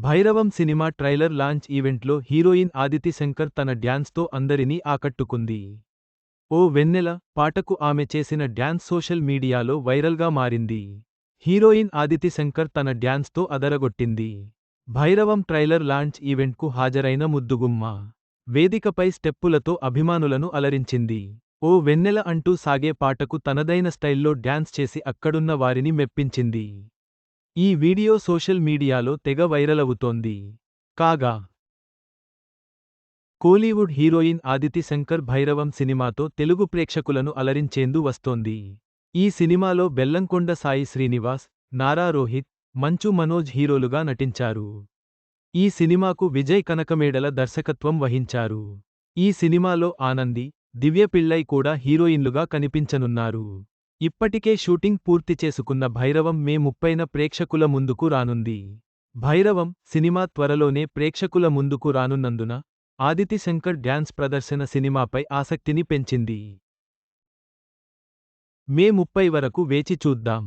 Bhairavam cinema trailer launch ఈవెంట్లో heroine Aditi Shankar తన డ్యాన్స్తో అందరినీ ఆకట్టుకుంది. ఓ వెన్నెల పాటకు ఆమె చేసిన డ్యాన్స్ సోషల్ మీడియాలో వైరల్గా మారింది. హీరోయిన్ ఆదితి శంకర్ తన డ్యాన్స్తో అదరగొట్టింది. భైరవం ట్రైలర్ లాంచ్ ఈవెంట్కు హాజరైన ముద్దుగుమ్మ వేదికపై స్టెప్పులతో అభిమానులను అలరించింది. ఓ వెన్నెల అంటూ సాగే పాటకు తనదైన స్టైల్లో డ్యాన్స్ చేసి అక్కడున్న వారిని మెప్పించింది. ఈ వీడియో సోషల్ మీడియాలో తెగ వైరలవుతోంది. కాగా కోలీవుడ్ హీరోయిన్ ఆదితి శంకర్ భైరవం సినిమాతో తెలుగు ప్రేక్షకులను అలరించేందు వస్తోంది. ఈ సినిమాలో బెల్లంకొండ సాయి శ్రీనివాస్, నారా రోహిత్, మంచు మనోజ్ హీరోలుగా నటించారు. ఈ సినిమాకు విజయ్ కనకమేడల దర్శకత్వం వహించారు. ఈ సినిమాలో ఆనంది, దివ్య పిళ్ళై కూడా హీరోయిన్లుగా కనిపించనున్నారు. ఇప్పటికే షూటింగ్ పూర్తి చేసుకున్న భైరవం మే 30న ప్రేక్షకుల ముందుకు రానుంది. భైరవం సినిమా త్వరలోనే ప్రేక్షకుల ముందుకు రానున్నందున ఆదితి శంకర్ డ్యాన్స్ ప్రదర్శన సినిమాపై ఆసక్తిని పెంచింది. మే 30 వరకు వేచి చూద్దాం.